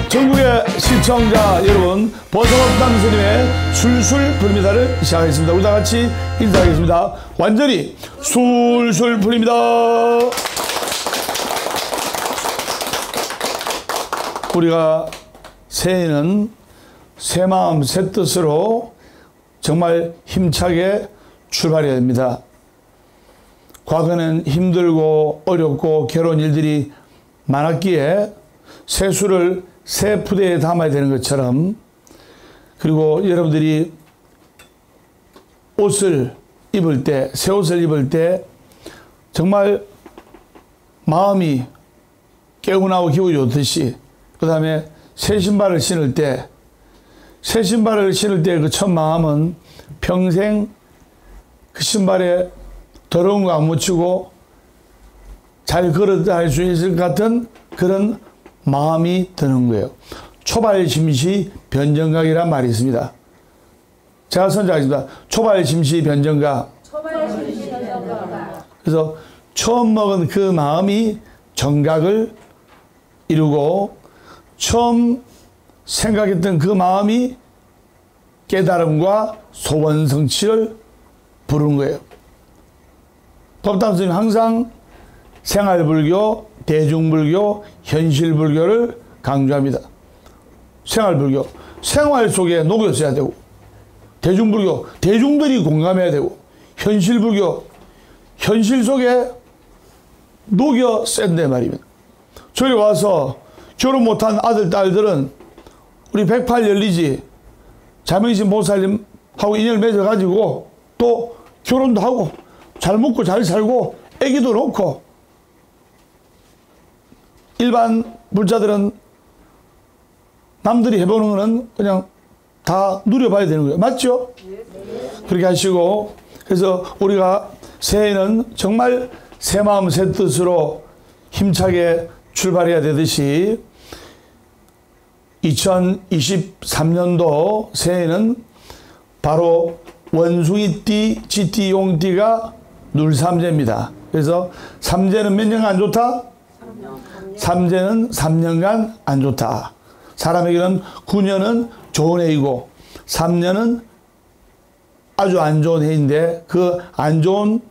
전국의 시청자 여러분, 보석업당 스님의 술술 풀립니다를 시작하겠습니다. 우리 다 같이 인사하겠습니다. 완전히 술술 풀립니다. 우리가 새해는 새 마음 새 뜻으로 정말 힘차게 출발해야 됩니다. 과거는 힘들고 어렵고 괴로운 일들이 많았기에 새술을 새 푸대에 담아야 되는 것처럼, 그리고 여러분들이 옷을 입을 때, 새 옷을 입을 때 정말 마음이 개운하고 기분이 좋듯이, 그 다음에 새 신발을 신을 때, 새 신발을 신을 때 그 첫 마음은 평생 그 신발에 더러운 거 안 묻히고 잘 걸어 다닐 수 있을 것 같은 그런 마음이 드는 거예요. 초발심시 변정각이란 말이 있습니다. 제가 선정하겠습니다. 초발심시 변정각. 그래서 처음 먹은 그 마음이 정각을 이루고, 처음 생각했던 그 마음이 깨달음과 소원성취를 부르는 거예요. 법당 스님 항상 생활불교, 대중불교, 현실불교를 강조합니다. 생활불교, 생활 속에 녹였어야 되고, 대중불교, 대중들이 공감해야 되고, 현실불교, 현실 속에 녹여 샌데 말입니다. 저기 와서 결혼 못한 아들, 딸들은 우리 108 열리지 자명신 보살님하고 인연을 맺어가지고 또 결혼도 하고 잘 먹고 잘 살고 애기도 놓고, 일반 불자들은 남들이 해보는 거는 그냥 다 누려봐야 되는 거예요. 맞죠? 그렇게 하시고, 그래서 우리가 새해는 정말 새 마음 새 뜻으로 힘차게 출발해야 되듯이, 2023년도 새해는 바로 원숭이띠, 쥐띠, 용띠가 눌삼재입니다. 그래서 삼재는 몇 년간 안 좋다? 삼재는 3년간 안 좋다. 사람에게는 9년은 좋은 해이고 3년은 아주 안 좋은 해인데, 그 안 좋은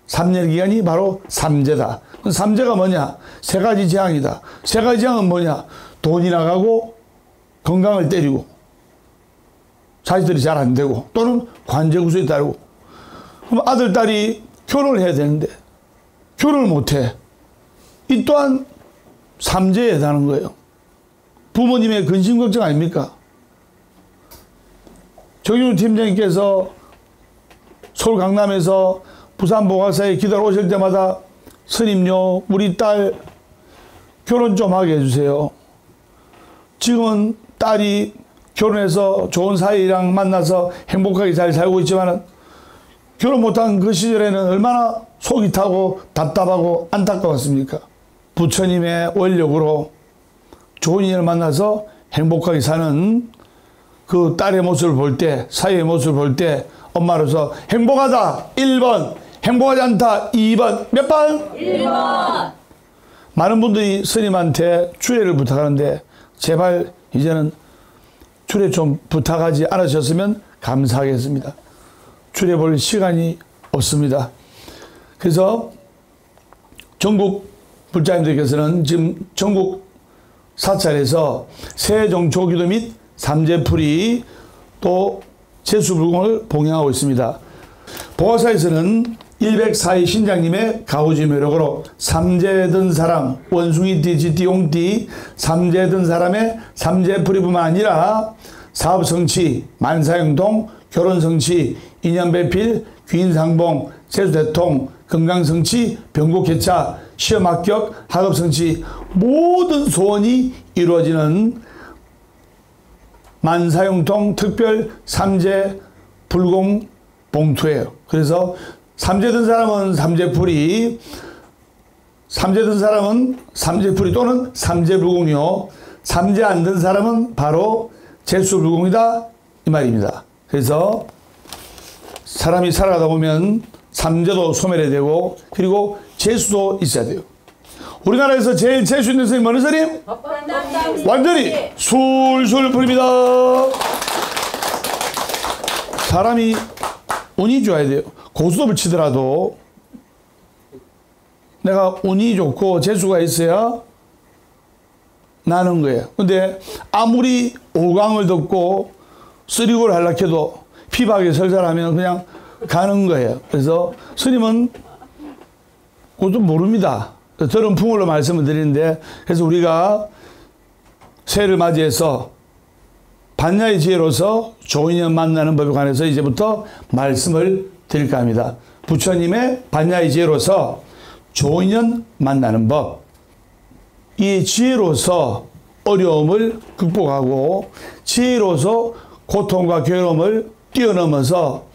3년 기간이 바로 삼재다. 삼재가 뭐냐? 세 가지 재앙이다. 세 가지 재앙은 뭐냐? 돈이 나가고 건강을 때리고 자식들이 잘 안 되고 또는 관제구설이 따르고. 그럼 아들, 딸이 결혼을 해야 되는데 결혼을 못해. 이 또한 삼재에 해당하는 거예요. 부모님의 근심 걱정 아닙니까? 정윤 팀장님께서 서울 강남에서 부산 보가사에 기도를 오실 때마다, 스님요, 우리 딸 결혼 좀 하게 해주세요. 지금은 딸이 결혼해서 좋은 사이랑 만나서 행복하게 잘 살고 있지만, 결혼 못한 그 시절에는 얼마나 속이 타고 답답하고 안타까웠습니까? 부처님의 원력으로 좋은 인연을 만나서 행복하게 사는 그 딸의 모습을 볼 때, 사이의 모습을 볼 때, 엄마로서 행복하다 1번, 행복하지 않다 2번, 몇 번? 1번. 많은 분들이 스님한테 주례를 부탁하는데, 제발 이제는 주례 좀 부탁하지 않으셨으면 감사하겠습니다. 주례 볼 시간이 없습니다. 그래서 전국 불자님들께서는 지금 전국 사찰에서 새정초기도 및 삼재풀이 또 제수불공을 봉행하고 있습니다. 보화사에서는 104위 신장님의 가우지 묘력으로 삼재든 사람, 원숭이띠, 쥐띠, 용띠, 삼재든 사람의 삼재풀이뿐만 아니라 사업성취, 만사형통, 결혼성취, 인연배필, 귀인상봉, 세수대통, 건강성취, 병고개차, 시험 합격, 학업성취, 모든 소원이 이루어지는 만사형통 특별 삼재 불공 봉투예요. 그래서 삼재든 사람은 삼재풀이, 삼재든 사람은 삼재풀이 또는 삼재불공이요, 삼재 안 든 사람은 바로 재수불공이다 이 말입니다. 그래서 사람이 살아가다 보면 삼재도 소멸해야 되고, 그리고 재수도 있어야 돼요. 우리나라에서 제일 재수 있는 스님 어느 스님? 완전히 술술 풀립니다. 사람이 운이 좋아야 돼요. 고스톱을 치더라도 내가 운이 좋고 재수가 있어야 나는 거예요. 근데 아무리 오강을 듣고 쓰리고를 하려고 해도 피박에 설사하면 그냥 가는 거예요. 그래서 스님은 그것도 모릅니다. 저런 풍으로 말씀을 드리는데, 그래서 우리가 새해를 맞이해서 반야의 지혜로서 좋은 인연 만나는 법에 관해서 이제부터 말씀을 드릴까 합니다. 부처님의 반야의 지혜로서 좋은 인연 만나는 법. 이 지혜로서 어려움을 극복하고 지혜로서 고통과 괴로움을 뛰어넘어서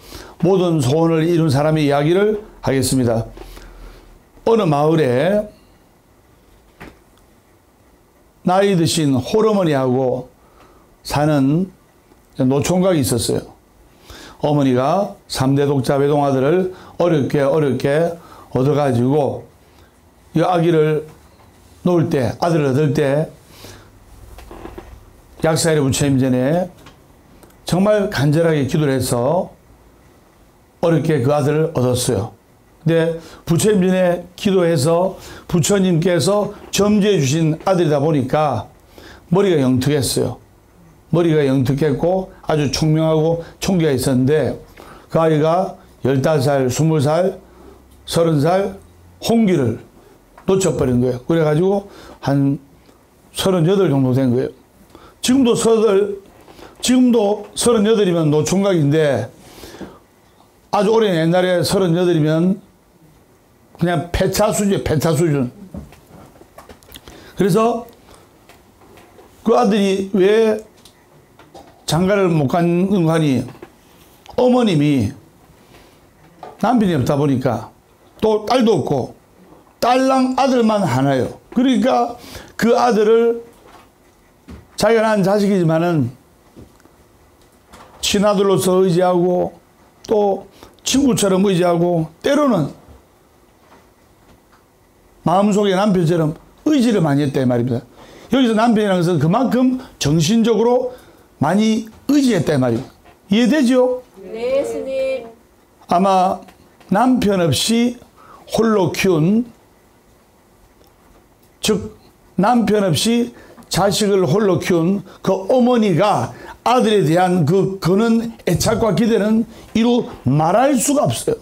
모든 소원을 이룬 사람의 이야기를 하겠습니다. 어느 마을에 나이 드신 홀어머니하고 사는 노총각이 있었어요. 어머니가 3대 독자 외동아들을 어렵게 얻어가지고 이 아기를 놓을 때, 아들을 얻을 때 약사일의 부처님 전에 정말 간절하게 기도를 해서 어렵게 그 아들을 얻었어요. 근데 부처님 전에 기도해서 부처님께서 점지해 주신 아들이다 보니까 머리가 영특했어요. 머리가 영특했고 아주 총명하고 총기가 있었는데 그 아이가 15살, 20살, 30살 홍기를 놓쳐버린 거예요. 그래가지고 한 38 정도 된 거예요. 지금도 38이면 노총각인데 아주 오랜 옛날에 38이면 그냥 폐차 수준이에요. 폐차 수준. 그래서 그 아들이 왜 장가를 못 가는 거 하니 어머님이 남편이 없다 보니까 또 딸도 없고 딸랑 아들만 하나요. 그러니까 그 아들을 자기가 낳은 자식이지만은 친아들로서 의지하고 또 친구처럼 의지하고 때로는 마음속에 남편처럼 의지를 많이 했다 이 말입니다. 여기서 남편이라는 것은 그만큼 정신적으로 많이 의지했다 이 말입니다. 이해되죠? 네, 스님. 아마 남편 없이 홀로 키운, 즉 남편 없이 자식을 홀로 키운 그 어머니가 아들에 대한 그는 애착과 기대는 이루 말할 수가 없어요.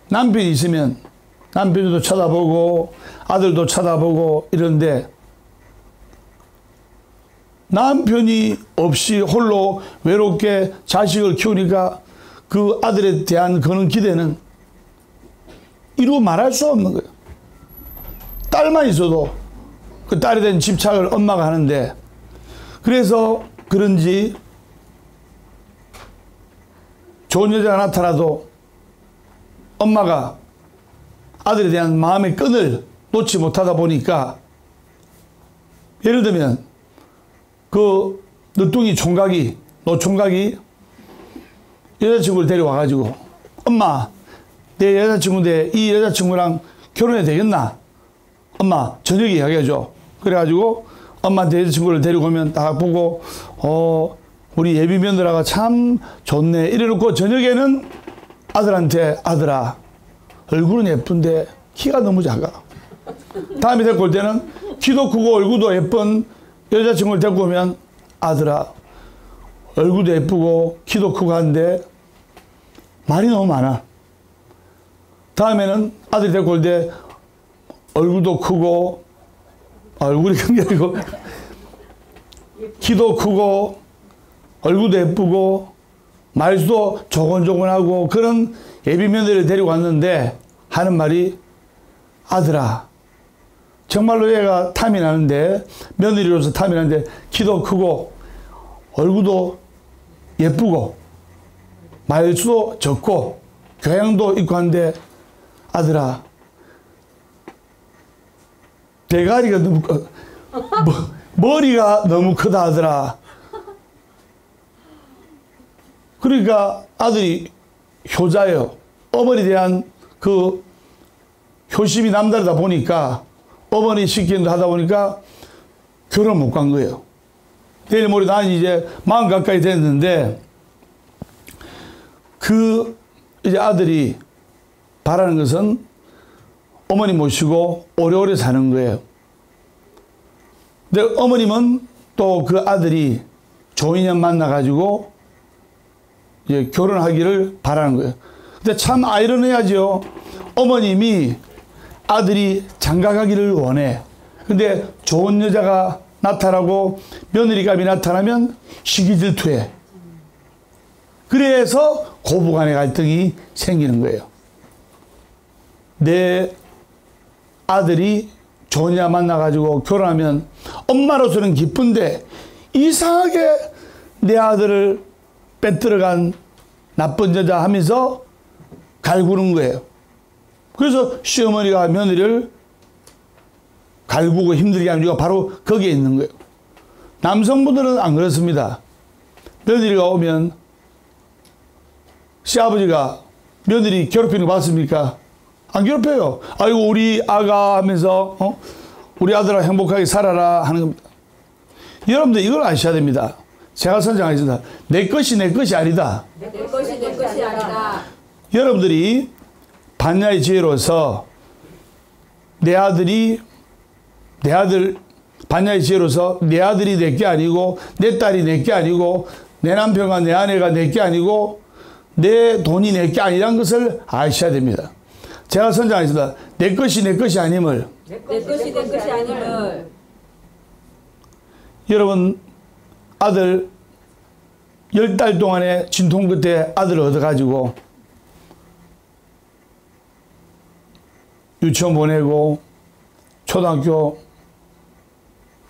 남편이 있으면 남편도 쳐다보고 아들도 쳐다보고 이런데 남편이 없이 홀로 외롭게 자식을 키우니까 그 아들에 대한 그는 기대는 이루 말할 수 없는 거예요. 딸만 있어도 그 딸에 대한 집착을 엄마가 하는데 그래서 그런지 좋은 여자가 나타나도 엄마가 아들에 대한 마음의 끈을 놓지 못하다 보니까 예를 들면 그 늦둥이 총각이 노총각이 여자친구를 데려와가지고 엄마 내 여자친구인데 이 여자친구랑 결혼해도 되겠나? 엄마 저녁에 이야기해줘. 그래가지고 엄마한테 여자친구를 데리고 오면 딱 보고 우리 예비 며느라가 참 좋네 이래놓고 저녁에는 아들한테 아들아 얼굴은 예쁜데 키가 너무 작아. 다음에 데리고 올 때는 키도 크고 얼굴도 예쁜 여자친구를 데리고 오면 아들아 얼굴도 예쁘고 키도 크고 한데 말이 너무 많아. 다음에는 아들이 데리고 올 때 얼굴도 크고 얼굴이 큰 게 아니고 키도 크고 얼굴도 예쁘고 말수도 조곤조곤하고 그런 예비 며느리를 데리고 왔는데 하는 말이 아들아 정말로 얘가 탐이 나는데 며느리로서 탐이 나는데 키도 크고 얼굴도 예쁘고 말수도 적고 교양도 있고 한데 아들아 대가리가 너무 머리가 너무 크다 아들아. 그러니까 아들이 효자예요. 어머니에 대한 그 효심이 남다르다 보니까 어머니 시키는 거 하다 보니까 결혼 못 간 거예요. 내일 모레 난 이제 40 가까이 됐는데 그 이제 아들이 바라는 것은 어머니 모시고 오래오래 사는 거예요. 근데 어머님은 또 그 아들이 좋은 인연 만나가지고 이제 결혼하기를 바라는 거예요. 근데 참 아이러니하죠. 어머님이 아들이 장가가기를 원해. 근데 좋은 여자가 나타나고 며느리감이 나타나면 시기질투해. 그래서 고부간의 갈등이 생기는 거예요. 내 아들이 좋은 여자 만나가지고 결혼하면 엄마로서는 기쁜데 이상하게 내 아들을 빼들어간 나쁜 여자 하면서 갈구는 거예요. 그래서 시어머니가 며느리를 갈구고 힘들게 하는 이유가 바로 거기에 있는 거예요. 남성분들은 안 그렇습니다. 며느리가 오면 시아버지가 며느리 괴롭히는 거 봤습니까? 안 괴롭혀요. 아이고 우리 아가 하면서 우리 아들아 행복하게 살아라 하는 겁니다. 여러분들 이걸 아셔야 됩니다. 제가 선정하겠습니다. 내 것이 내 것이 아니다. 내 것이 내 것이 아니다. 여러분들이 반야의 지혜로서 내 아들 반야의 지혜로서 내 아들이 내 게 아니고 내 딸이 내 게 아니고 내 남편과 내 아내가 내 게 아니고 내 돈이 내 게 아니라는 것을 아셔야 됩니다. 제가 선정하겠습니다. 내 것이 내 것이 아님을. 내 것이 내 것이 아님을. 여러분 아들 10달 동안에 진통 끝에 아들을 얻어가지고 유치원 보내고 초등학교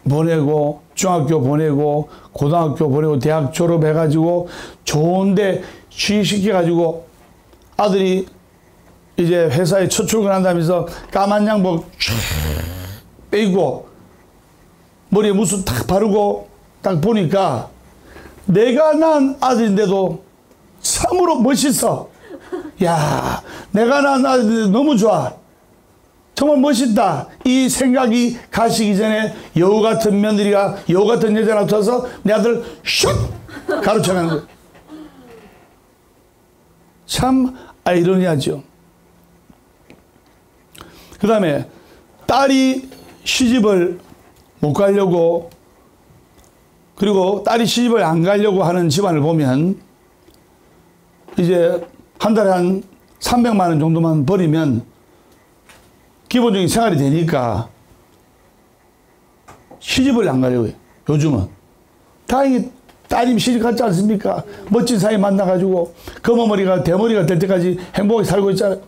보내고 중학교 보내고 고등학교 보내고 대학 졸업해가지고 좋은데 취직시켜가지고 아들이 이제 회사에 첫 출근한다면서 까만 양복 쫙 빼고 머리에 무슨 탁 바르고 딱 보니까 내가 낳은 아들인데도 참으로 멋있어. 야, 내가 낳은 아들인데 너무 좋아. 정말 멋있다. 이 생각이 가시기 전에 여우 같은 며느리가 여우 같은 여자 나타나서 내 아들 슉 가로채가는 거예요. 참 아이러니하죠. 그 다음에 딸이 시집을 못 가려고 그리고 딸이 시집을 안 가려고 하는 집안을 보면 이제 한 달에 한 300만 원 정도만 벌이면 기본적인 생활이 되니까 시집을 안 가려고 해요. 요즘은. 다행히 따님 시집 갔지 않습니까? 멋진 사이 만나가지고 검어머리가 대머리가 될 때까지 행복하게 살고 있잖아요.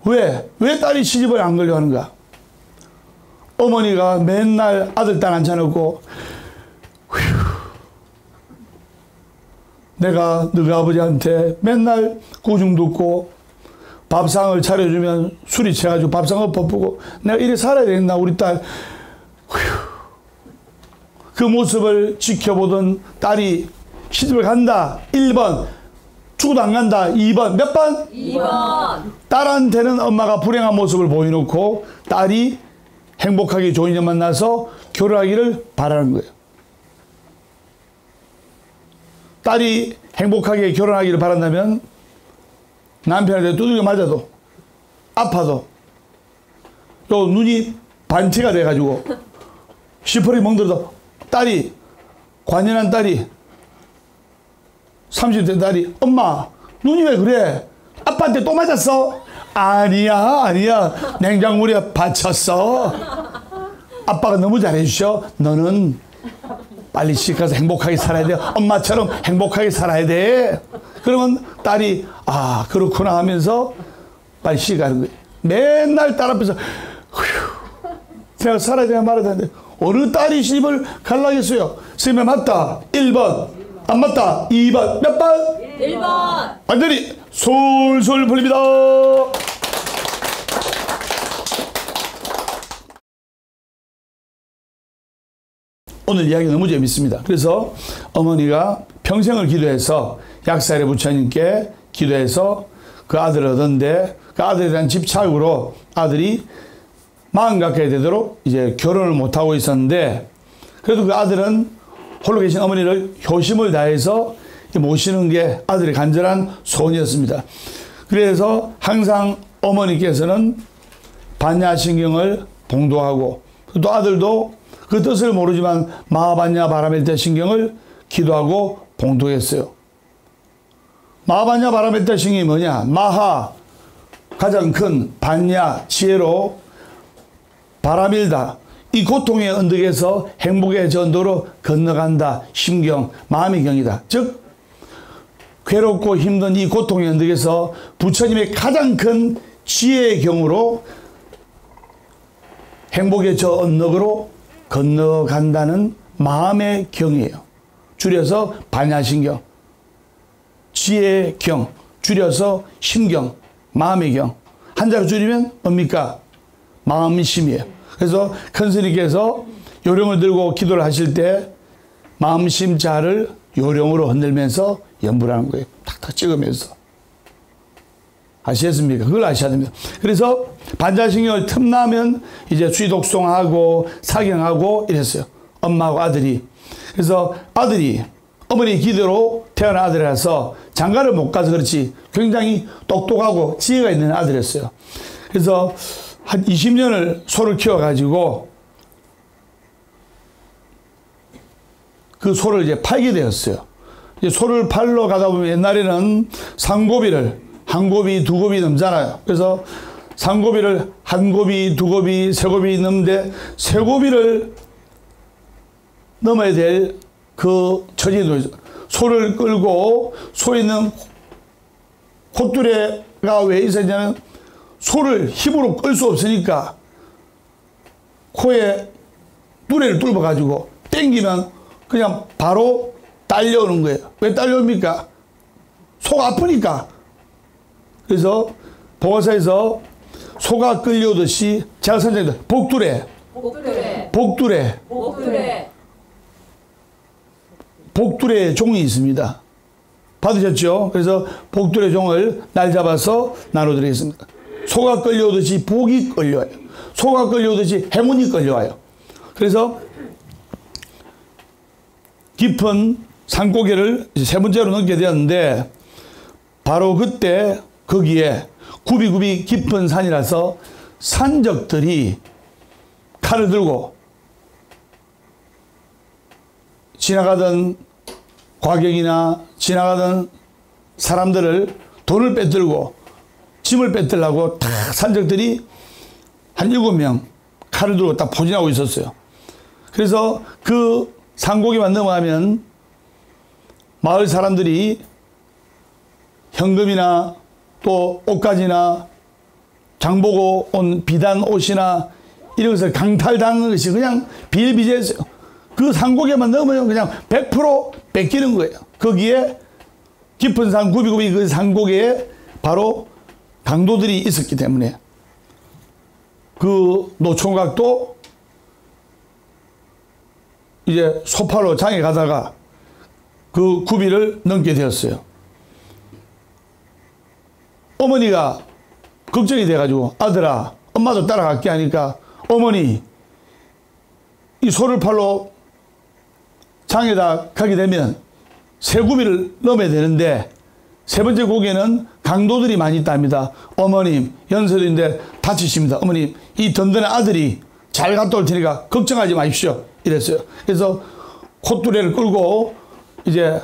왜? 왜 딸이 시집을 안 가려고 하는가? 어머니가 맨날 아들 딸 앉혀놓고 내가 너희 아버지한테 맨날 구중 듣고 밥상을 차려주면 술이 취해가지고 밥상을 엎어보고 내가 이래 살아야 되겠나 우리 딸. 그 모습을 지켜보던 딸이 시집을 간다. 1번 죽어도 안 간다. 2번 몇 번? 2번. 딸한테는 엄마가 불행한 모습을 보여놓고 딸이 행복하게 좋은 년 만나서 결혼하기를 바라는 거예요. 딸이 행복하게 결혼하기를 바란다면 남편한테 두들겨 맞아도 아파도 또 눈이 반치가 돼가지고 시퍼리 멍들어도 딸이 관연한 딸이 30대 딸이 엄마 눈이 왜 그래? 아빠한테 또 맞았어? 아니야 냉장고에 받쳤어. 아빠가 너무 잘해주셔. 너는 빨리 시집 가서 행복하게 살아야 돼. 엄마처럼 행복하게 살아야 돼. 그러면 딸이 아 그렇구나 하면서 빨리 시집 가는 거예요. 맨날 딸 앞에서 제가 살아야 되나 말아야 되는데 어느 딸이 시집을 갈라겠어요. 선생님 맞다 1번 안 맞다 2번 몇 번? 1번. 완전히 솔솔 풀립니다. 오늘 이야기 너무 재밌습니다. 그래서 어머니가 평생을 기도해서 약살의 부처님께 기도해서 그 아들을 얻었는데 그 아들에 대한 집착으로 아들이 마흔 가까이 되도록 이제 결혼을 못하고 있었는데, 그래도 그 아들은 홀로 계신 어머니를 효심을 다해서 모시는 게 아들의 간절한 소원이었습니다. 그래서 항상 어머니께서는 반야신경을 봉도하고, 또 아들도 그 뜻을 모르지만 마하반야 바라멜타 신경을 기도하고 봉도했어요. 마하반야 바라멜타 신경이 뭐냐? 마하, 가장 큰 반야, 지혜로 바라밀다, 이 고통의 언덕에서 행복의 전도로 건너간다. 심경, 마음의 경이다. 즉 괴롭고 힘든 이 고통의 언덕에서 부처님의 가장 큰 지혜의 경으로 행복의 저 언덕으로 건너간다는 마음의 경이에요. 줄여서 반야신경, 지혜의 경, 줄여서 심경, 마음의 경. 한자로 줄이면 뭡니까? 마음심이에요. 그래서 큰 스님께서 요령을 들고 기도를 하실 때 마음심자를 요령으로 흔들면서 연부를 하는 거예요. 탁탁 찍으면서. 아시겠습니까? 그걸 아셔야 됩니다. 그래서 반자신경을 틈나면 이제 수의독송하고 사경하고 이랬어요. 엄마하고 아들이. 그래서 아들이 어머니 기도로 태어난 아들이라서 장가를 못 가서 그렇지 굉장히 똑똑하고 지혜가 있는 아들이었어요. 그래서 한 20년을 소를 키워가지고 그 소를 이제 팔게 되었어요. 이제 소를 팔러 가다 보면 옛날에는 상고비를 한 고비, 두 고비 넘잖아요. 그래서 상고비를 한 고비, 두 고비, 세 고비 넘는데 세 고비를 넘어야 될 그 처지에 놓여서 소를 끌고 소에 있는 콧뚜레가 왜 있었냐면 소를 힘으로 끌 수 없으니까 코에 뚜레를 뚫어가지고 땡기면 그냥 바로 딸려오는 거예요. 왜 딸려옵니까? 소가 아프니까. 그래서 보고서에서 소가 끌려오듯이 제가 선생님 복두레, 복두레, 복두레, 복두레, 복두레 종이 있습니다. 받으셨죠? 그래서 복두레 종을 날 잡아서 나눠드리겠습니다. 소가 끌려오듯이 복이 끌려와요. 소가 끌려오듯이 행운이 끌려와요. 그래서 깊은 산고개를 세 번째로 넘게 되었는데 바로 그때 거기에 굽이굽이 깊은 산이라서 산적들이 칼을 들고 지나가던 과경이나 지나가던 사람들을 돈을 빼들고 짐을 뺏으려고 다 산적들이 한 7명 칼을 들고 딱 포진하고 있었어요. 그래서 그 산고기만 넘어가면 마을 사람들이 현금이나 또 옷가지나 장보고 온 비단 옷이나 이런 것을 강탈당한 것이 그냥 비일비재했어요. 그 산고개만 넘으면 그냥 100% 뺏기는 거예요. 거기에 깊은 산 굽이굽이 그 산고개에 바로 강도들이 있었기 때문에 그 노총각도 이제 소파로 장에 가다가 그 굽이를 넘게 되었어요. 어머니가 걱정이 돼가지고 아들아 엄마도 따라갈게 하니까 어머니 이 소를 팔러 장에다 가게 되면 세 구비를 넘어야 되는데 세 번째 고개는 강도들이 많이 있답니다. 어머님 연세인데 다치십니다. 어머님 이 든든한 아들이 잘 갔다 올 테니까 걱정하지 마십시오. 이랬어요. 그래서 콧뚜레를 끌고 이제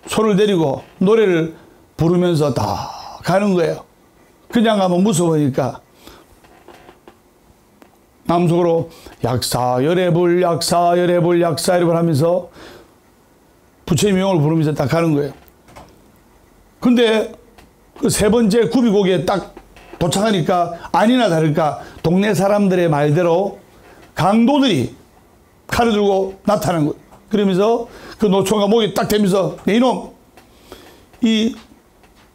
소를 데리고 노래를 부르면서 다 가는 거예요. 그냥 가면 무서우니까 마음속으로 약사열애불 약사열애불 약사열애불 하면서 부처님 명을 부르면서 딱 가는 거예요. 근데 그 세 번째 굽이고기에 딱 도착하니까 아니나 다를까 동네 사람들의 말대로 강도들이 칼을 들고 나타나는 거예요. 그러면서 그 노총각 목에 딱 대면서 네 이놈 이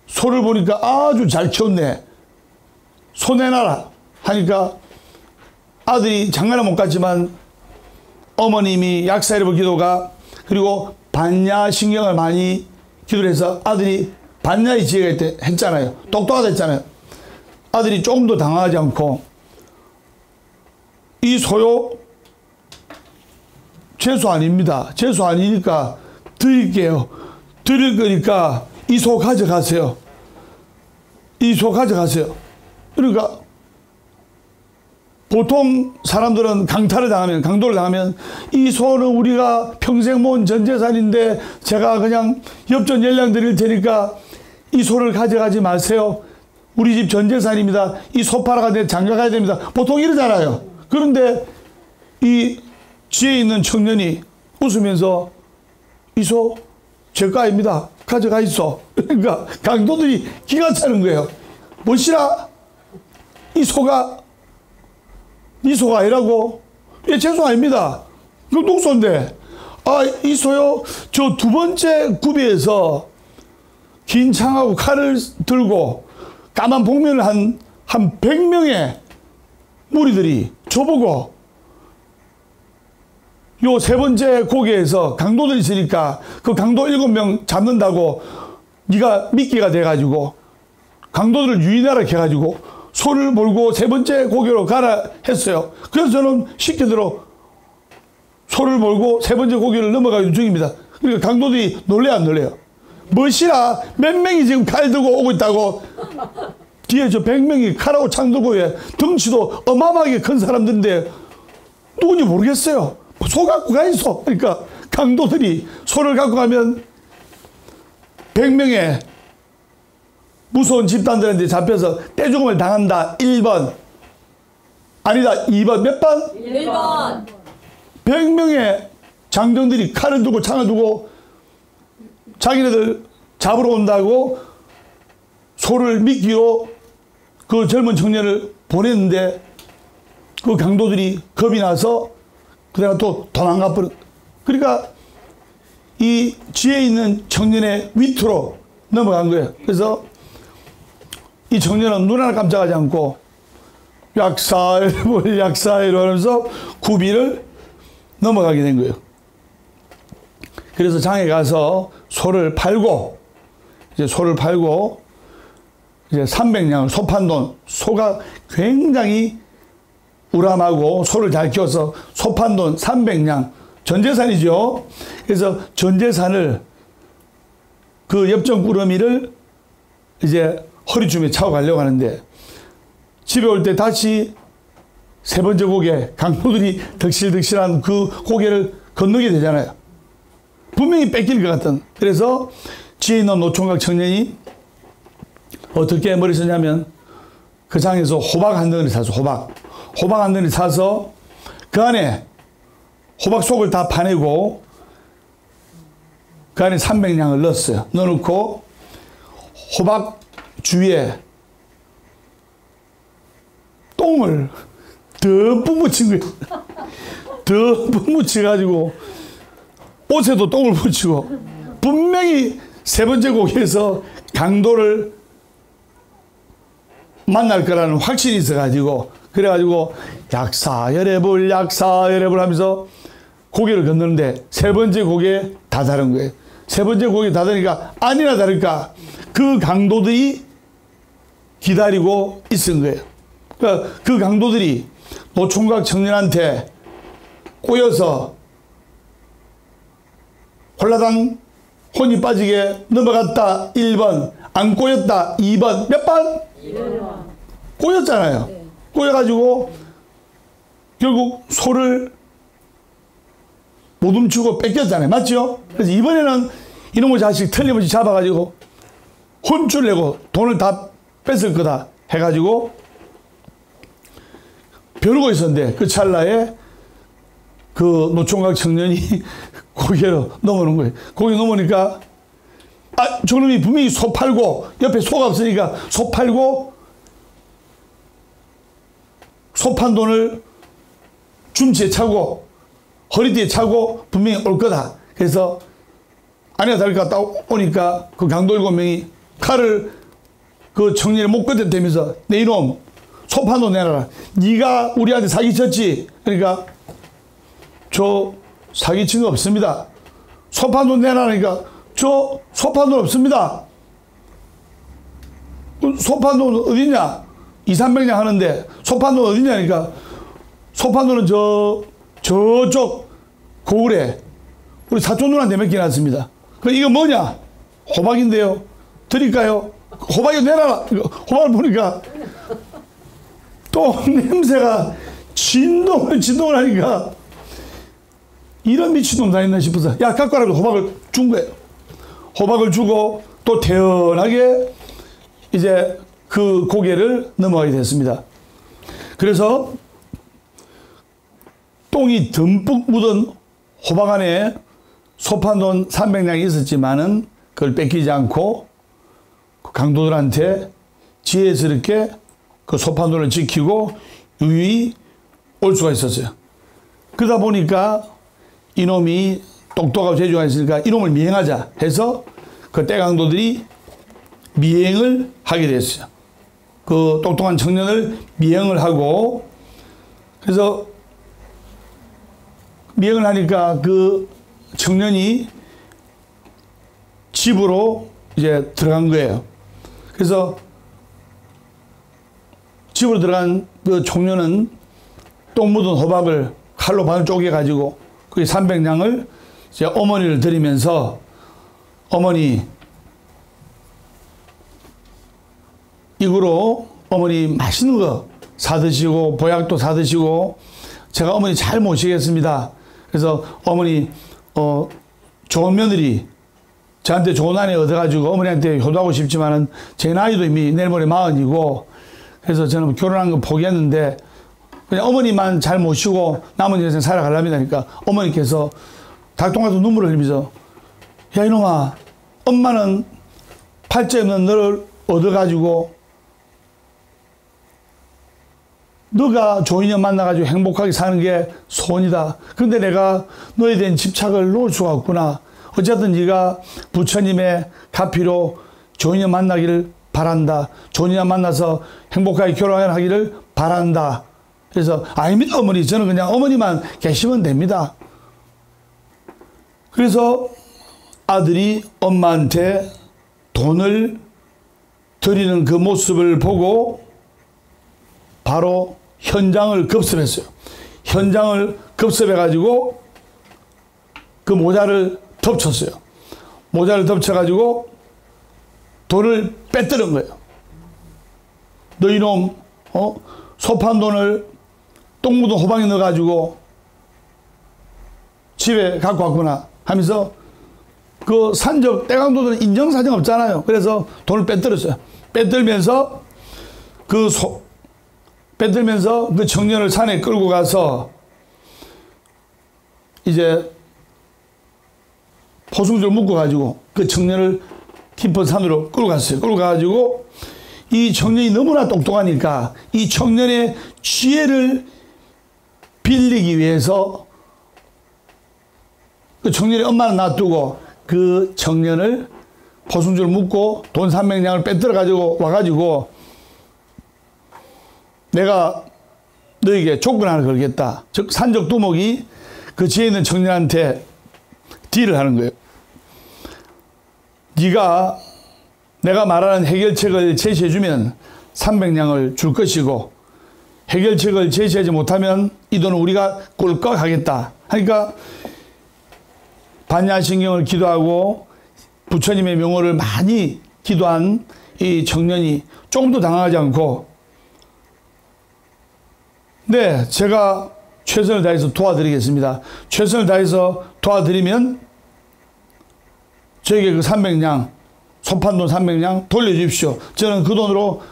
소를 보니까 아주 잘 키웠네. 소 내놔라 하니까 아들이 장가는 못 갔지만 어머님이 약사열애불 기도가 그리고 반야신경을 많이 기도를 해서 아들이 반야의 지혜가 있대 했잖아요. 똑똑하다 했잖아요. 아들이 조금 더 당황하지 않고 이 소요 죄수 아닙니다. 죄수 아니니까 드릴게요. 드릴 거니까 이 소 가져가세요. 이 소 가져가세요. 그러니까 보통 사람들은 강도를 당하면 이 소는 우리가 평생 모은 전 재산인데 제가 그냥 엽전 연량 드릴 테니까 이 소를 가져가지 마세요. 우리 집 전 재산입니다. 이 소 팔아가 장가 가야 됩니다. 보통 이러잖아요. 그런데 이 지혜 있는 청년이 웃으면서 이 소 제 거 아닙니다. 가져가 있어. 그러니까 강도들이 기가 차는 거예요. 뭐시라? 이 소가 이 소가 아니라고? 예, 제 소 아닙니다. 그럼 누구 소인데? 아, 이 소요, 저 두 번째 구비에서 긴 창하고 칼을 들고 까만 복면을 한 100명의 무리들이 저보고 요 세 번째 고개에서 강도들이 있으니까 그 강도 7명 잡는다고 네가 미끼가 돼가지고 강도들을 유인하라 해가지고 소를 몰고 세 번째 고개로 가라 했어요. 그래서 저는 시키대로 소를 몰고 세 번째 고개를 넘어가는 중입니다. 그러니까 강도들이 놀래 안 놀래요? 멋이라 몇 명이 지금 칼 들고 오고 있다고. 뒤에 저 100명이 칼하고 창 들고 덩치도 어마어마하게 큰 사람들인데 누군지 모르겠어요. 소 갖고 가 있어. 그러니까 강도들이 소를 갖고 가면 100명의 무서운 집단들한테 잡혀서 떼죽음을 당한다. 1번. 아니다. 2번. 몇 번? 1번. 100명의 장정들이 칼을 두고 창을 두고 자기네들 잡으러 온다고 소를 미끼로 그 젊은 청년을 보냈는데 그 강도들이 겁이 나서 그래가 또 도망가 버렸. 그러니까 이 지혜 있는 청년의 위투로 넘어간 거예요. 그래서 이 청년은 눈 하나 깜짝하지 않고 약사일 하면서 구비를 넘어가게 된 거예요. 그래서 장에 가서 소를 팔고 이제 300냥을 소 판 돈, 소가 굉장히 우람하고 소를 잘 키워서 소 판 돈 300냥 전 재산이죠. 그래서 전 재산을 그 엽전꾸러미를 이제 허리춤에 차고 가려고 하는데 집에 올 때 다시 세 번째 고개 강도들이 덕실덕실한 그 고개를 건너게 되잖아요. 분명히 뺏길 것 같은. 그래서 지혜 있는 노총각 청년이 어떻게 머리 쓰냐면 그 장에서 호박 한 덩어리 사서 호박 한 덩어리 사서 그 안에 호박 속을 다 파내고 그 안에 300냥을 넣었어요. 넣어놓고 호박 주위에 똥을 듬뿍 묻힌 거예요. 듬뿍 묻혀가지고 옷에도 똥을 묻히고 분명히 세 번째 고개에서 강도를 만날 거라는 확신이 있어가지고 그래가지고 약사열애불 하면서 고개를 건너는데 세 번째 고개 다 다른 거예요. 세 번째 고개 다 다르니까 아니나 다를까 그 강도들이 기다리고 있은 거예요. 그러니까 그 강도들이 노총각 청년한테 꼬여서 홀라당 혼이 빠지게 넘어갔다 1번, 안 꼬였다 2번, 몇 번? 2번. 꼬였잖아요. 네. 꼬여가지고 결국 소를 못 훔치고 뺏겼잖아요. 맞죠? 그래서 이번에는 이놈의 자식 틀림없이 잡아가지고 혼쭐 내고 돈을 다 뺏을 거다 해가지고 벼르고 있었는데 그 찰나에 그 노총각 청년이 고개로 넘어오는 거예요. 고개 넘어오니까 아, 저놈이 분명히 소 팔고 옆에 소가 없으니까 소 팔고 소 판 돈을 줌치에 차고 허리띠에 차고 분명히 올 거다. 그래서 아니나 다를까 딱 오니까 그 강도 7명이 칼을 그 청년의 목 끝에 대면서 내 이놈 소 판 돈 내놔라. 네가 우리한테 사기쳤지. 그러니까 저 사기친 거 없습니다. 소 판 돈 내놔라니까 저 소 판 돈 없습니다. 소 판 돈 어딨냐? 2, 300냥 하는데 소판돈 어디냐니까 소판돈은 저쪽 고을에 우리 사촌 누나한테 맡겨놨습니다. 그럼 이거 뭐냐? 호박인데요. 드릴까요? 호박이 내놔라. 호박을 보니까 또 냄새가 진동을 하니까 이런 미친놈 다 있나 싶어서 야 갖고 와라고 호박을 준 거예요. 호박을 주고 또 태연하게 이제 그 고개를 넘어가게 됐습니다. 그래서 똥이 듬뿍 묻은 호박 안에 소판돈 300냥이 있었지만은 그걸 뺏기지 않고 강도들한테 지혜스럽게 그 소판돈을 지키고 유유히 올 수가 있었어요. 그러다 보니까 이놈이 똑똑하고 재주가 있으니까 이놈을 미행하자 해서 그 떼강도들이 미행을 하게 됐어요. 그 똑똑한 청년을 미행을 하고 그래서 미행을 하니까 그 청년이 집으로 이제 들어간 거예요. 그래서 집으로 들어간 그 청년은 똥 묻은 호박을 칼로 반을 쪼개가지고 그 300냥을 이제 어머니를 드리면서 어머니 이거로 어머니 맛있는 거 사드시고 보약도 사드시고 제가 어머니 잘 모시겠습니다. 그래서 어머니 좋은 며느리 저한테 좋은 아내 얻어가지고 어머니한테 효도하고 싶지만은 제 나이도 이미 내일 모레 40이고 그래서 저는 결혼한 거 포기했는데 그냥 어머니만 잘 모시고 남은 인생 살아가랍니다. 그러니까 어머니께서 닭똥같은 눈물을 흘리면서 야 이놈아 엄마는 팔째 없는 너를 얻어가지고 너가 좋은 인연 만나가지고 행복하게 사는 게 소원이다. 그런데 내가 너에 대한 집착을 놓을 수가 없구나. 어쨌든 네가 부처님의 가피로 좋은 인연 만나기를 바란다. 좋은 인연 만나서 행복하게 결혼하기를 바란다. 그래서 아닙니다 어머니. 저는 그냥 어머니만 계시면 됩니다. 그래서 아들이 엄마한테 돈을 드리는 그 모습을 보고 바로 현장을 급습했어요. 현장을 급습해가지고 그 모자를 덮쳤어요. 모자를 덮쳐가지고 돈을 빼뜨린 거예요. 너 이놈 소판 돈을 똥 묻은 호박에 넣어가지고 집에 갖고 왔구나 하면서 그 산적 떼강도들은 인정사정 없잖아요. 그래서 돈을 빼뜨렸어요. 빼뜨리면서 그 청년을 산에 끌고 가서 이제 포승줄 묶어가지고 그 청년을 깊은 산으로 끌고 갔어요. 끌고 가가지고 이 청년이 너무나 똑똑하니까 이 청년의 지혜를 빌리기 위해서 그 청년의 엄마는 놔두고 그 청년을 포승줄 묶고 돈 300냥을 빼뜨려 가지고 와가지고 내가 너에게 조건 하나 걸겠다. 즉 산적 두목이 그 지혜 있는 청년한테 딜을 하는 거예요. 네가 내가 말하는 해결책을 제시해주면 300냥을 줄 것이고 해결책을 제시하지 못하면 이 돈은 우리가 꿀꺽 하겠다. 그러니까 반야신경을 기도하고 부처님의 명호를 많이 기도한 이 청년이 조금도 당황하지 않고 네, 제가 최선을 다해서 도와드리겠습니다. 최선을 다해서 도와드리면 저에게 그 300냥, 소판돈 300냥 돌려주십시오. 저는 그 돈으로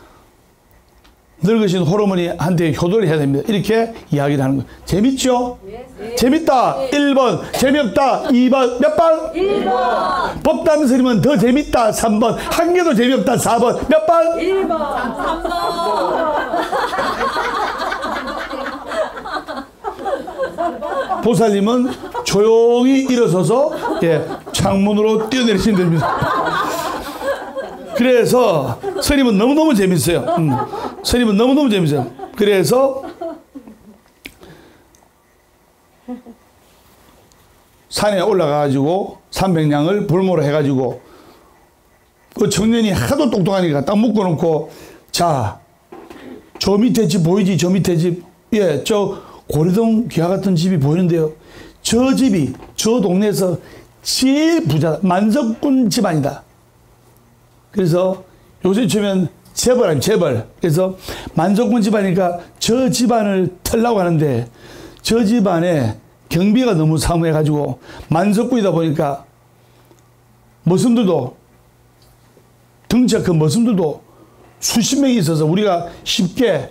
늙으신 호르머니한테 효도를 해야 됩니다. 이렇게 이야기를 하는 거예요. 재밌죠? 네. 재밌다. 1번. 재미없다. 2번. 몇 번? 1번. 법담 스님은 더 재밌다. 3번. 한 개도 재미없다. 4번. 몇 번? 1번. 3번. 보살님은 조용히 일어서서 창문으로 뛰어내리시면 됩니다. 그래서 스님은 너무너무 재밌어요. 스님은 너무너무 재밌어요. 그래서 산에 올라가가지고 300냥을 불모로 해가지고 그 청년이 하도 똑똑하니까 딱 묶어놓고 자 저 밑에 집 보이지? 저 밑에 집. 예, 저 고려동 기와 같은 집이 보이는데요. 저 집이 저 동네에서 제일 부자, 만석군 집안이다. 그래서 요새 치면 재벌 아니면 재벌. 그래서 만석군 집안이니까 저 집안을 털라고 하는데 저 집안에 경비가 너무 사무해가지고 만석군이다 보니까 머슴들도 덩치가 큰 머슴들도 수십 명이 있어서 우리가 쉽게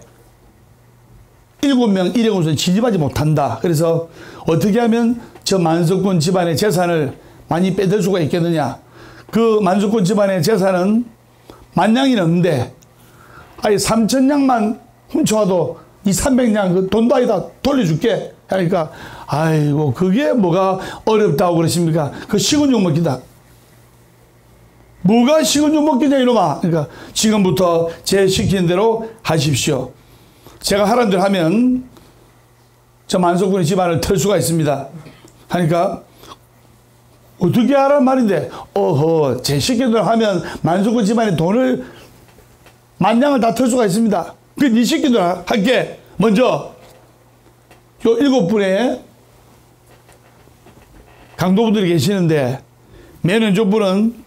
7명 일행으로서 진입하지 못한다. 그래서 어떻게 하면 저 만석군 집안의 재산을 많이 빼들 수가 있겠느냐. 그 만석군 집안의 재산은 10,000냥이 넘는데 아예 3,000냥만 훔쳐와도 이 300냥 그 돈도 아니다 돌려줄게. 그러니까 아이고 그게 뭐가 어렵다고 그러십니까? 그 식은 욕 먹기다. 뭐가 식은 욕 먹기냐 이놈아. 그러니까 지금부터 제 시키는 대로 하십시오. 제가 하라는 대로 하면 저 만석군의 집안을 털 수가 있습니다. 하니까 어떻게 하란 말인데 어허 제 시키는 대로 하면 만석군 집안의 돈을 10,000냥을 다 털 수가 있습니다. 그 네 시키는 대로 할게. 먼저 요 7분의 강도분들이 계시는데 매년 족분은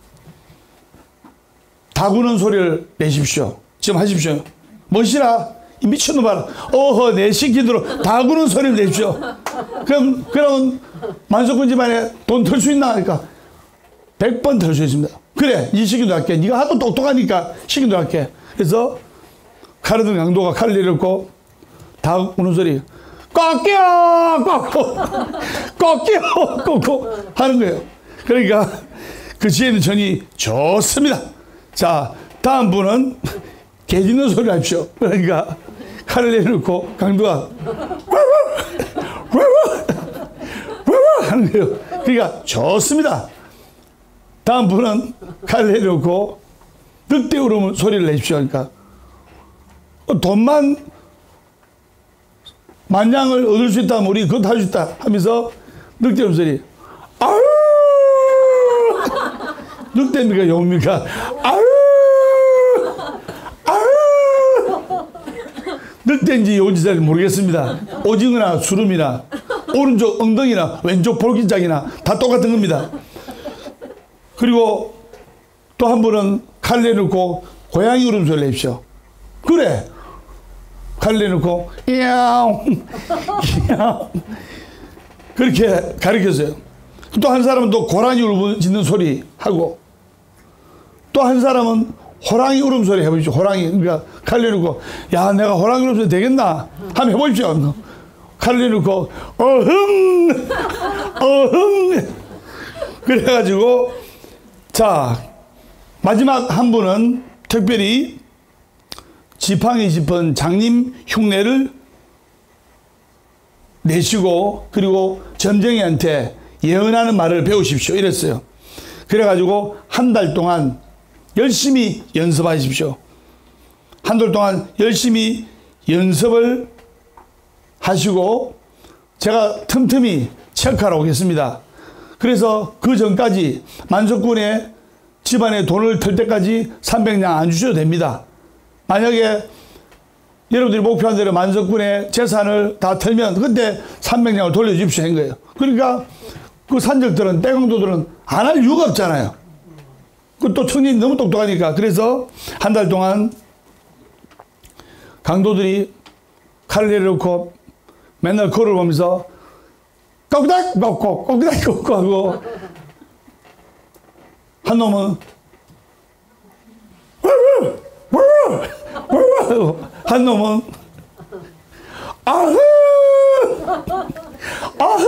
다구는 소리를 내십시오. 지금 하십시오. 멋이라 이 미친놈 봐라. 어허 내 시킨 대로 다구는 소리를 내십시오. 그럼 만석군 집안에 돈 털 수 있나? 그러니까 100번 털 수 있습니다. 그래 이 시킨 대로 할게. 네가 하도 똑똑하니까 시킨 대로 할게. 그래서 칼을 든 강도가 칼을 내렸고 다 우는 소리 꺾여 꺾고 꺾여 꺾고 하는 거예요. 그러니까 그 지혜는 전이 좋습니다. 자 다음 분은 개 짖는 소리를 하십시오. 그러니까 칼을 내려놓고 강도가 하는 거예요. 그러니까 좋습니다. 다음 분은 칼을 내려놓고 늑대 울음 소리를 내십시오. 그러니까 돈만 10,000냥을 얻을 수 있다면 우리 그것도 할 수 있다 하면서 늑대 울음 소리 아우 늑대입니까 용입니까 아우 아우 늑대인지 용인지 잘 모르겠습니다. 오징어나 수름이나 오른쪽 엉덩이나 왼쪽 볼기장이나 다 똑같은 겁니다. 그리고 또 한 분은 칼 내놓고 고양이 울음소리를 내십시오. 그래 칼 내놓고 야옹 야옹 그렇게 가르쳤어요. 또 한 사람은 또 고라니 울음 짓는 소리 하고 또 한 사람은 호랑이 울음소리 해보십시오. 호랑이 그러니까 칼 내놓고 야 내가 호랑이 울음소리 되겠나 한번 해보십시오. 칼 내놓고 어흥 어흥 그래가지고 자 마지막 한 분은 특별히 지팡이 짚은 장님 흉내를 내시고 그리고 점쟁이한테 예언하는 말을 배우십시오 이랬어요. 그래가지고 한 달 동안 열심히 연습하십시오. 한 달 동안 열심히 연습을 하시고 제가 틈틈이 체크하러 오겠습니다. 그래서 그 전까지 만석군의 집안에 돈을 털 때까지 300냥 안 주셔도 됩니다. 만약에 여러분들이 목표한 대로 만석군의 재산을 다 털면 그때 300냥을 돌려주십시오 한 거예요. 그러니까 그 산적들은 떼강도들은 안 할 이유가 없잖아요. 그 또 청년이 너무 똑똑하니까. 그래서 한 달 동안 강도들이 칼을 내려놓고 맨날 거울을 보면서 꺾닥 꺾고 꺾닥 꺾고 하고 한 놈은 한 놈은 아흐 아흐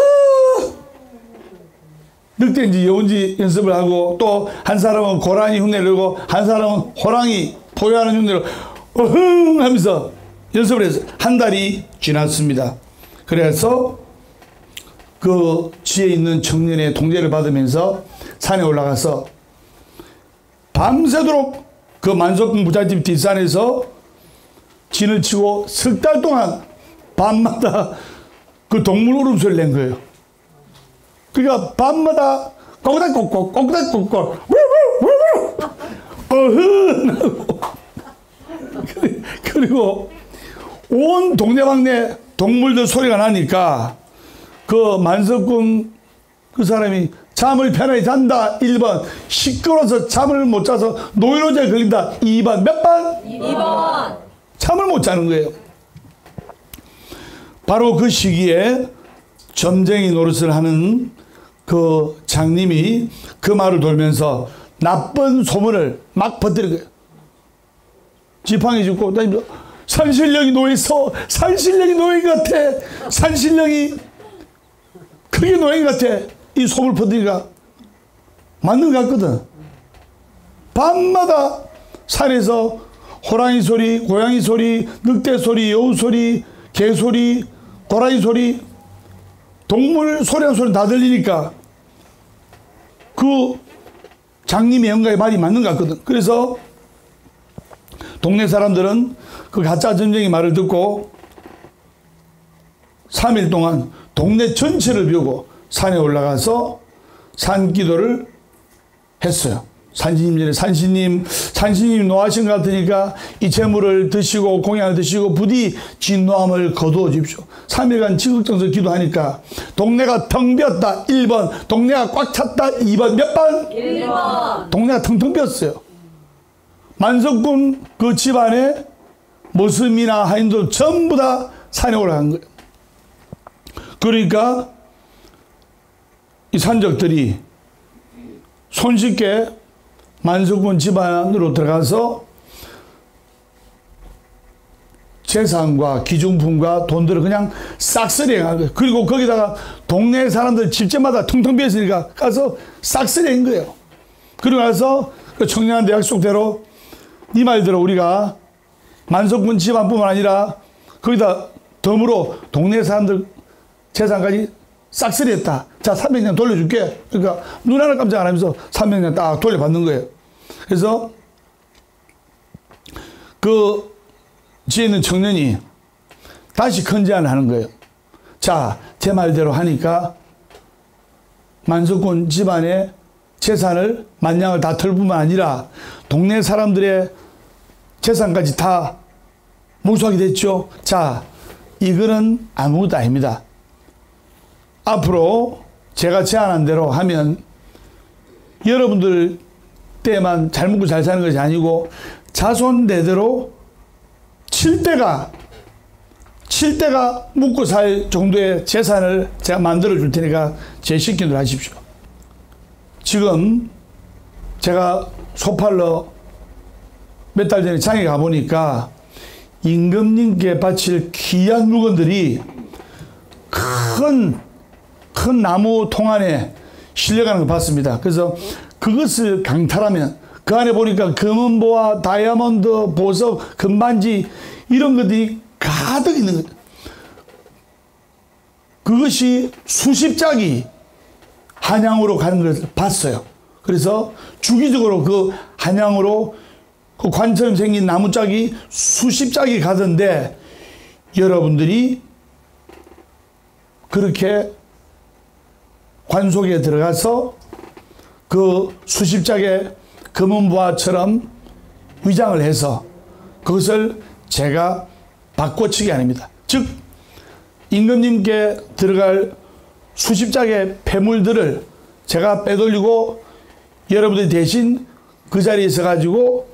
늑대인지 여운지 연습을 하고 또 한 사람은 고라니 흉내를 내고 한 사람은 호랑이 포효하는 흉내를 어흥 하면서 연습을 해서 한 달이 지났습니다. 그래서 그 지혜 있는 청년의 통제를 받으면서 산에 올라가서 밤새도록 그 만석군 부잣집 뒷산에서 진을 치고 석 달 동안 밤마다 그 동물 울음소리를 낸 거예요. 그러니까 밤마다 꼬그닥 꼬꼬 꼬그닥 꼬꼬 어흥 하고 그리고 온 동네방네 동물들 소리가 나니까 그 만석군 그 사람이 잠을 편하게 잔다 1번, 시끄러워서 잠을 못 자서 노이로제에 걸린다 2번, 몇 번? 2번. 잠을 못 자는 거예요. 바로 그 시기에 점쟁이 노릇을 하는 그 장님이 그 말을 돌면서 나쁜 소문을 막 퍼뜨린 거예요. 지팡이 짚고 다니면서 산신령이 노예서 산신령이 노예 같아. 산신령이 그게 노예 같아. 이 소문을 퍼뜨리니까 맞는 것 같거든. 밤마다 산에서 호랑이 소리, 고양이 소리, 늑대 소리, 여우 소리, 개 소리, 고라니 소리, 동물 소리랑 소리 다 들리니까 그 장님의 영가의 말이 맞는 것 같거든. 그래서 동네 사람들은 그 가짜 점쟁이 말을 듣고 3일 동안 동네 전체를 비우고 산에 올라가서 산기도를 했어요. 산신님 전에 산신님 노하신 것 같으니까 이 재물을 드시고 공양을 드시고 부디 진노함을 거두어 주십시오. 3일간 지극정성 기도하니까 동네가 텅 비었다 1번, 동네가 꽉 찼다 2번, 몇 번? 1번. 동네가 텅텅 비었어요. 만석군 그 집안에 모습이나 하인들 전부 다 산에 올라간 거예요. 그러니까 이 산적들이 손쉽게 만석군 집안으로 들어가서 재산과 기중품과 돈들을 그냥 싹쓸이한 거예요. 그리고 거기다가 동네 사람들 집집마다 텅텅 비었으니까 가서 싹쓸이한 거예요. 그리고 나서 그 청년한테 약속대로 네 말대로 우리가 만석군 집안뿐만 아니라 거기다 덤으로 동네 사람들 재산까지 싹쓸이 했다. 자, 300냥 돌려줄게. 그러니까 눈 하나 깜짝 안 하면서 300냥 딱 돌려받는 거예요. 그래서 그 지에 있는 청년이 다시 컨제안을 하는 거예요. 자, 제 말대로 하니까 만석군 집안의 재산을 만냥을 다 털 뿐만 아니라 동네 사람들의 재산까지 다 몰수하게 됐죠. 자, 이거는 아무것도 아닙니다. 앞으로 제가 제안한 대로 하면 여러분들 때만 잘 먹고 잘 사는 것이 아니고 자손 대대로 7대가 묵고 살 정도의 재산을 제가 만들어 줄 테니까 제 시킨 대로 하십시오. 지금 제가 소팔러 몇 달 전에 장에 가보니까 임금님께 바칠 귀한 물건들이 큰 나무 통 안에 실려가는 걸 봤습니다. 그래서 그것을 강탈하면 그 안에 보니까 금은보화, 다이아몬드, 보석, 금반지 이런 것들이 가득 있는 거예요. 그것이 수십 짝이 한양으로 가는 것을 봤어요. 그래서 주기적으로 그 한양으로 그 관처럼 생긴 나무짝이 수십 짝이 가던데 여러분들이 그렇게 관 속에 들어가서 그 수십 짝의 금은보화처럼 위장을 해서 그것을 제가 바꿔치기 아닙니다. 즉 임금님께 들어갈 수십 짝의 폐물들을 제가 빼돌리고 여러분들 대신 그 자리에 있어 가지고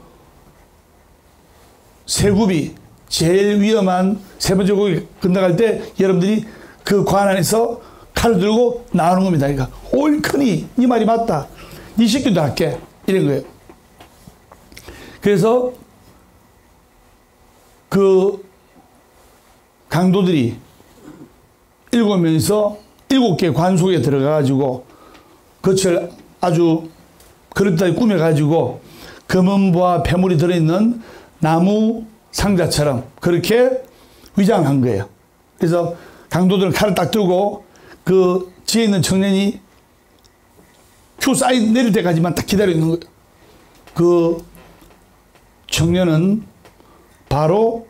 세굽이 제일 위험한 세 번째 곡이 건너갈 때 여러분들이 그 관 안에서 칼을 들고 나오는 겁니다. 그러니까 옳거니 네 말이 맞다. 네 시키도 할게. 이런 거예요. 그래서 그 강도들이 7명이서 7개 관 속에 들어가 가지고 그것을 아주 그릇다리 꾸며 가지고 금은보화 폐물이 들어있는 나무 상자처럼 그렇게 위장한 거예요. 그래서 강도들은 칼을 딱 들고 그 지에 있는 청년이 표 사인 내릴 때까지만 딱 기다려 있는 거예요. 그 청년은 바로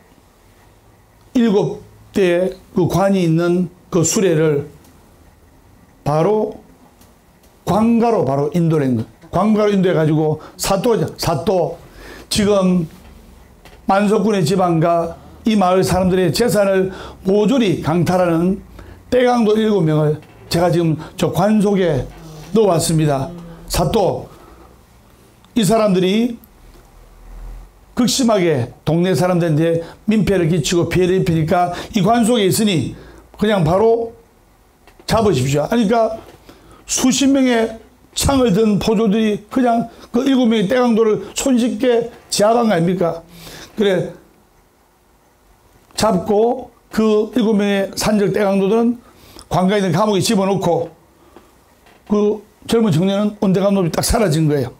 7대의 그 관이 있는 그 수레를 바로 광가로 바로 인도를 한 거예요. 광가로 인도해 가지고 사또 지금 만석군의 집안과 이 마을 사람들의 재산을 모조리 강탈하는 떼강도 7명을 제가 지금 저 관 속에 넣어왔습니다. 사또, 이 사람들이 극심하게 동네 사람들한테 민폐를 끼치고 피해를 입히니까 이 관 속에 있으니 그냥 바로 잡으십시오. 그러니까 수십 명의 창을 든 포조들이 그냥 그 7명의 떼강도를 손쉽게 제압한 거 아닙니까? 그래, 잡고 그 7명의 산적 떼강도들은 관가에 있는 감옥에 집어넣고 그 젊은 청년은 온데간 놈이 딱 사라진 거예요.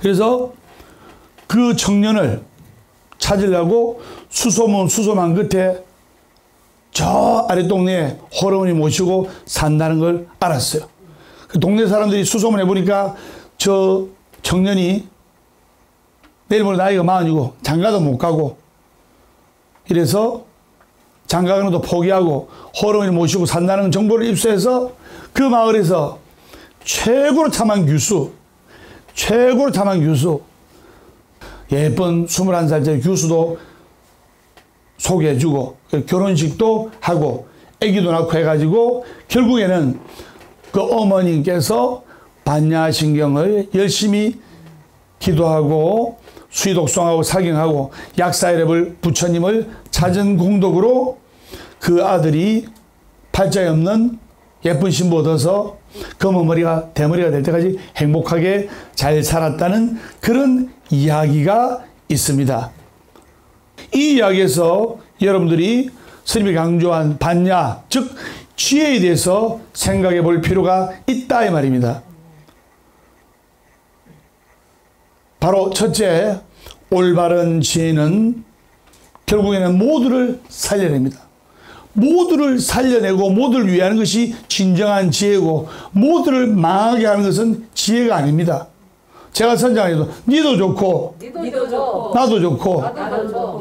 그래서 그 청년을 찾으려고 수소문 끝에 저 아래 동네에 호러머니 모시고 산다는 걸 알았어요. 그 동네 사람들이 수소문해 보니까 저 청년이 내일 모레 나이가 40이고 장가도 못 가고 이래서 장가가는도 포기하고 호러머니 모시고 산다는 정보를 입수해서 그 마을에서 최고로 탐한 규수, 예쁜 21살짜리 규수도 소개해주고 결혼식도 하고 아기도 낳고 해가지고 결국에는 그 어머님께서 반야신경을 열심히 기도하고 수의독송하고 사경하고 약사이랩을 부처님을 찾은 공덕으로 그 아들이 팔자에 없는 예쁜 신부 얻어서 검은 머리가 대머리가 될 때까지 행복하게 잘 살았다는 그런 이야기가 있습니다. 이 이야기에서 여러분들이 스님이 강조한 반야, 즉 지혜에 대해서 생각해 볼 필요가 있다 이 말입니다. 바로 첫째, 올바른 지혜는 결국에는 모두를 살려냅니다. 모두를 살려내고 모두를 위하는 것이 진정한 지혜고 모두를 망하게 하는 것은 지혜가 아닙니다. 제가 선장해도 니도 좋고 나도 좋고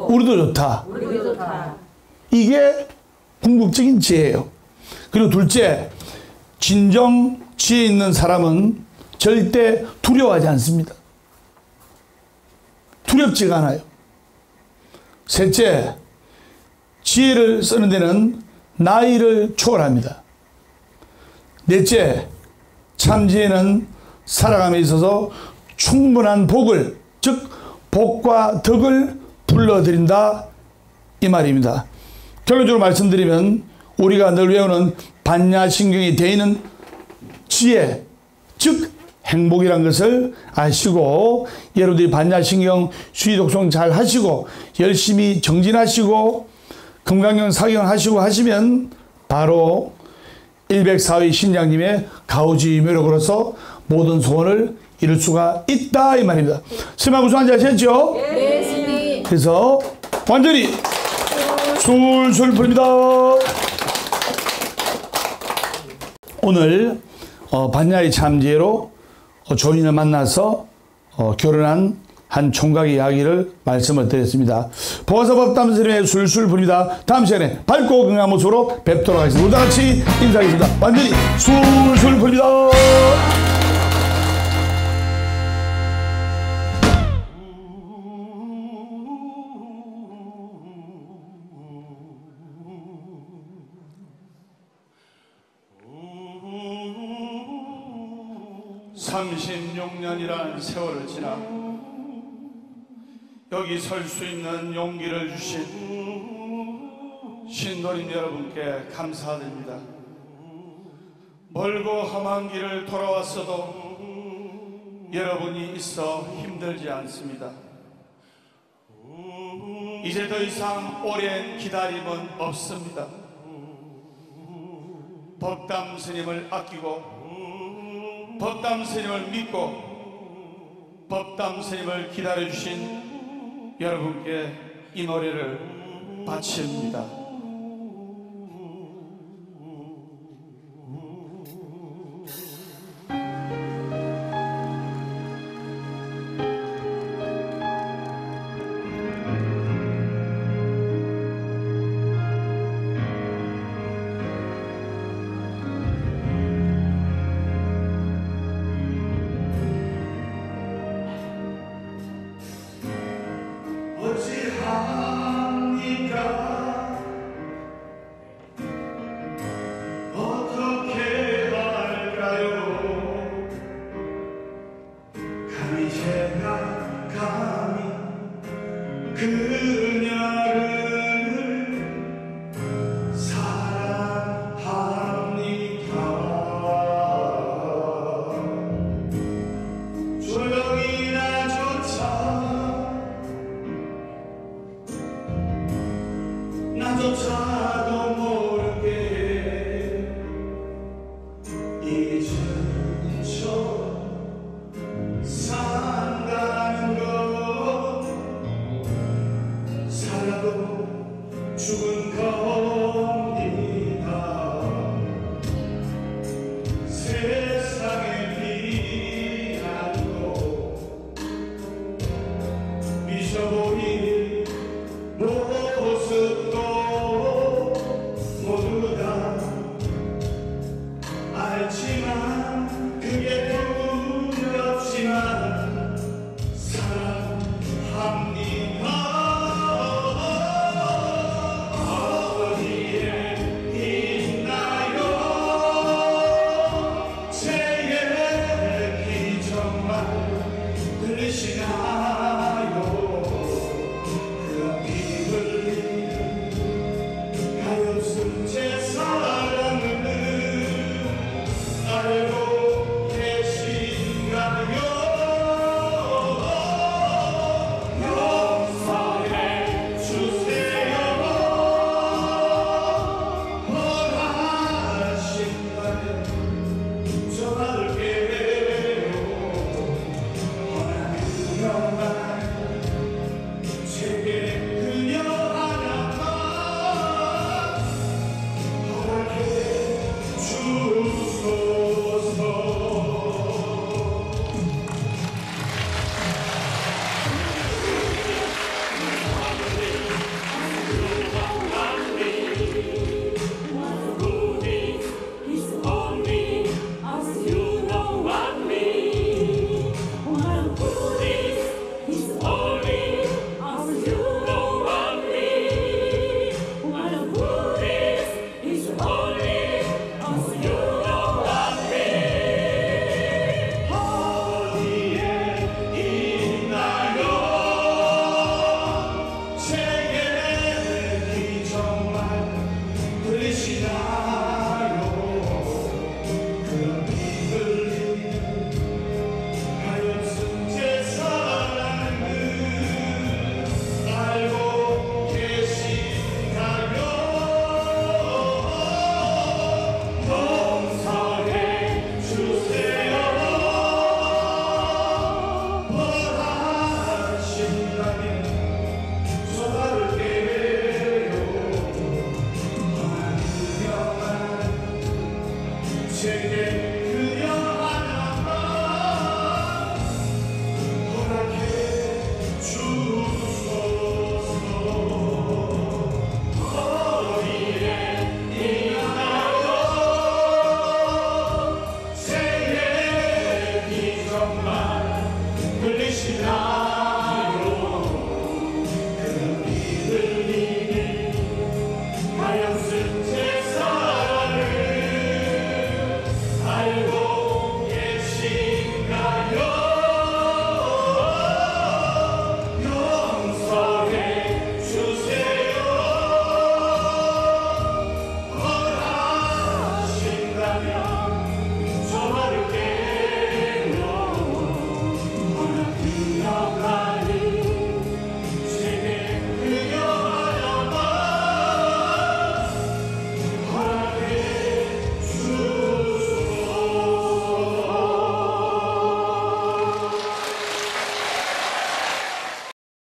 우리도 좋다. 이게 궁극적인 지혜예요. 그리고 둘째, 진정 지혜 있는 사람은 절대 두려워하지 않습니다. 두렵지가 않아요. 셋째, 지혜를 쓰는 데는 나이를 초월합니다. 넷째, 참 지혜는 살아감에 있어서 충분한 복을, 즉 복과 덕을 불러들인다 이 말입니다. 결론적으로 말씀드리면 우리가 늘 외우는 반야신경이 되어 있는 지혜, 즉 행복이란 것을 아시고 여러분들이 반야신경 수의독송 잘 하시고 열심히 정진하시고 금강경 사경 하시고 하시면 바로 104위 신장님의 가우지묘력으로서 모든 소원을 이룰 수가 있다 이 말입니다. 스님하고 수한지 아셨죠? 네, 스님. 그래서 완전히 술술 풀립니다. 오늘 반야의 참지혜로 조인을 만나서 결혼한 한 총각의 이야기를 말씀을 드렸습니다. 보아서법담 스님의 술술 풀립니다. 다음 시간에 밝고 건강한 모습으로 뵙도록 하겠습니다. 우리 다 같이 인사하겠습니다. 완전히 술술 풀립니다. (36년이라는) 세월을 지나 여기 설 수 있는 용기를 주신 신도림 여러분께 감사드립니다. 멀고 험한 길을 돌아왔어도 여러분이 있어 힘들지 않습니다. 이제 더 이상 오랜 기다림은 없습니다. 법담 스님을 아끼고 법담 스님을 믿고 법담 스님을 기다려주신 여러분께 이 노래를 바칩니다. 어찌하 은혜